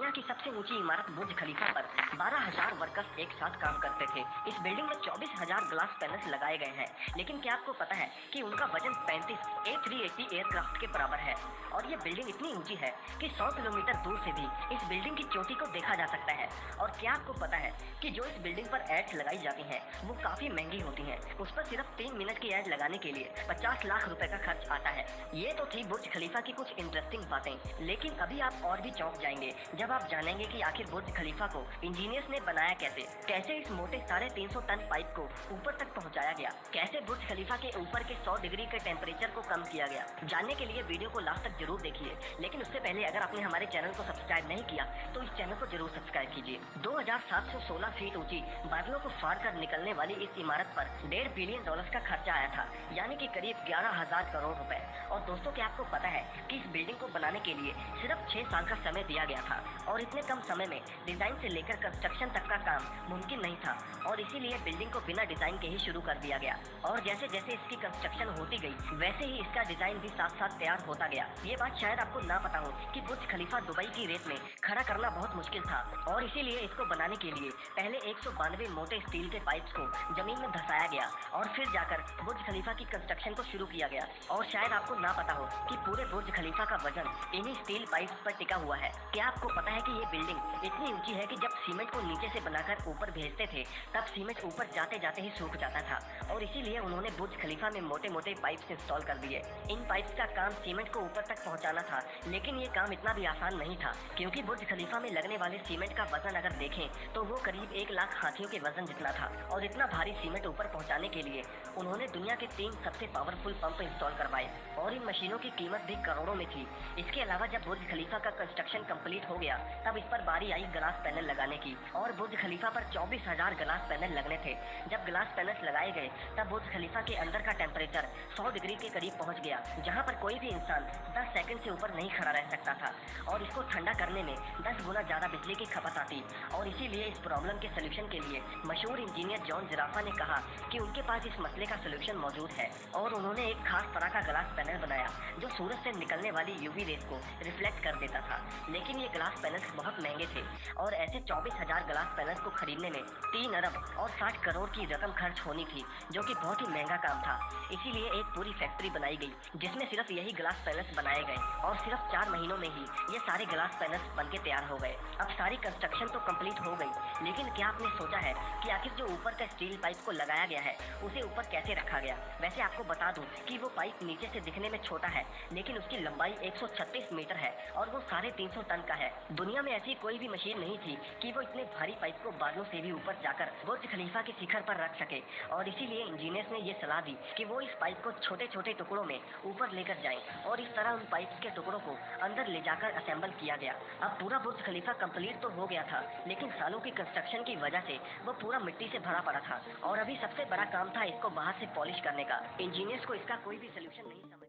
दुनिया की सबसे ऊंची इमारत बुर्ज खलीफा पर 12,000 वर्कर्स एक साथ काम करते थे। इस बिल्डिंग में 24,000 ग्लास पैनल्स लगाए गए हैं, लेकिन क्या आपको पता है कि उनका वजन 35 A380 एयरक्राफ्ट के बराबर है। और ये बिल्डिंग इतनी ऊंची है कि 100 किलोमीटर दूर से भी इस बिल्डिंग की चोटी को देखा जा सकता है। और क्या आपको पता है कि जो इस बिल्डिंग पर एड्स लगाई जाती हैं वो काफी महंगी होती हैं। उस पर सिर्फ 3 मिनट की एड लगाने के लिए 50 लाख रुपए का खर्च आता है। ये तो थी बुर्ज खलीफा की कुछ इंटरेस्टिंग बातें, लेकिन अभी आप और भी चौंक जाएंगे जब आप जानेंगे कि आखिर बुर्ज खलीफा को इंजीनियर्स ने बनाया कैसे इस मोटे 350 टन पाइप को ऊपर तक पहुंचाया गया, कैसे बुर्ज खलीफा के ऊपर के 100 डिग्री के टेम्परेचर को कम किया गया। जानने के लिए वीडियो को लास्ट तक जरूर देखिए, लेकिन उससे पहले अगर आपने हमारे चैनल को सब्सक्राइब नहीं किया तो इस चैनल को जरूर सब्सक्राइब कीजिए। 2716 फीट ऊंची बादलों को फाड़ कर निकलने वाली इस इमारत पर $1.5 बिलियन का खर्चा आया था, यानी कि करीब 11,000 करोड़ रुपए। और दोस्तों, क्या आपको पता है कि इस बिल्डिंग को बनाने के लिए सिर्फ 6 साल का समय दिया गया था, और इतने कम समय में डिजाइन से लेकर कंस्ट्रक्शन तक का काम मुमकिन नहीं था, और इसीलिए बिल्डिंग को बिना डिजाइन के ही शुरू कर दिया गया। और जैसे जैसे इसकी कंस्ट्रक्शन होती गई वैसे ही इसका डिजाइन भी साथ साथ तैयार होता गया। ये बात शायद आपको ना पता हो कि बुर्ज खलीफा दुबई की रेत में खड़ा करना बहुत मुश्किल था, और इसीलिए इसको बनाने के लिए पहले 192 मोटे स्टील के पाइप्स को जमीन में धंसाया गया, और फिर जाकर बुर्ज खलीफा की कंस्ट्रक्शन को शुरू किया गया। और शायद आपको ना पता हो कि पूरे बुर्ज खलीफा का वजन इन्हीं स्टील पाइप्स पर टिका हुआ है। क्या आपको पता है कि ये बिल्डिंग इतनी ऊंची है कि जब सीमेंट को नीचे से बनाकर ऊपर भेजते थे तब सीमेंट ऊपर जाते जाते ही सूख जाता था, और इसीलिए उन्होंने बुर्ज खलीफा में मोटे मोटे पाइप्स इंस्टॉल कर दिए। इन पाइप्स का काम सीमेंट को ऊपर तक पहुंचाना था, लेकिन ये काम इतना भी आसान नहीं था, क्योंकि बुर्ज खलीफा में लगने वाले सीमेंट का वजन अगर देखें तो वो करीब 1 लाख हाथियों के वजन जितना था। और इतना भारी सीमेंट ऊपर पहुंचाने के लिए उन्होंने दुनिया के 3 सबसे पावरफुल पंप इंस्टॉल करवाए, और इन मशीनों की कीमत भी करोड़ों में थी। इसके अलावा जब बुर्ज खलीफा का कंस्ट्रक्शन कंप्लीट हो गया तब इस पर बारी आई ग्लास पैनल लगाने की, और बुर्ज खलीफा पर 24,000 ग्लास पैनल लगने थे। जब ग्लास पैनल्स लगाए गए तब बुर्ज खलीफा के अंदर का टेम्परेचर 100 डिग्री के करीब पहुंच गया, जहां पर कोई भी इंसान 10 सेकंड से ऊपर नहीं खड़ा रह सकता था, और इसको ठंडा करने में 10 गुना ज्यादा बिजली की खपत आती। और इसीलिए इस प्रॉब्लम के सोल्यूशन के लिए मशहूर इंजीनियर जॉन जिराफा ने कहा कि उनके पास इस मसले का सोल्यूशन मौजूद है, और उन्होंने एक खास तरह का ग्लास पैनल बनाया जो सूरज से निकलने वाली यूवी रेस को रिफ्लेक्ट कर देता था। लेकिन ये ग्लास पैनल्स बहुत महंगे थे, और ऐसे 24,000 ग्लास पैनल्स को खरीदने में 3 अरब और 60 करोड़ की रकम खर्च होनी थी, जो कि बहुत ही महंगा काम था। इसीलिए एक पूरी फैक्ट्री बनाई गई जिसमें सिर्फ यही ग्लास पैनल्स बनाए गए, और सिर्फ 4 महीनों में ही ये सारे ग्लास पैनल्स बनके तैयार हो गए। अब सारी कंस्ट्रक्शन तो कंप्लीट हो गई, लेकिन क्या आपने सोचा है कि आखिर जो ऊपर का स्टील पाइप को लगाया गया है उसे ऊपर कैसे रखा गया? वैसे आपको बता दूं कि वो पाइप नीचे से दिखने में छोटा है, लेकिन उसकी लंबाई 136 मीटर है, और वो 350 टन का है। दुनिया में ऐसी कोई भी मशीन नहीं थी कि वो इतने भारी पाइप को बादलों से भी ऊपर जाकर बुर्ज खलीफा के शिखर पर रख सके, और इसीलिए इंजीनियर्स ने ये सलाह दी कि वो इस पाइप को छोटे छोटे टुकड़ों में ऊपर लेकर जाएं, और इस तरह उन पाइप्स के टुकड़ों को अंदर ले जाकर असेंबल किया गया। अब पूरा बुर्ज खलीफा कंप्लीट तो हो गया था, लेकिन सालों की कंस्ट्रक्शन की वजह से वो पूरा मिट्टी से भरा पड़ा था, और अभी सबसे बड़ा काम था इसको बाहर से पॉलिश करने का। इंजीनियर्स को इसका कोई भी सोल्यूशन नहीं समझ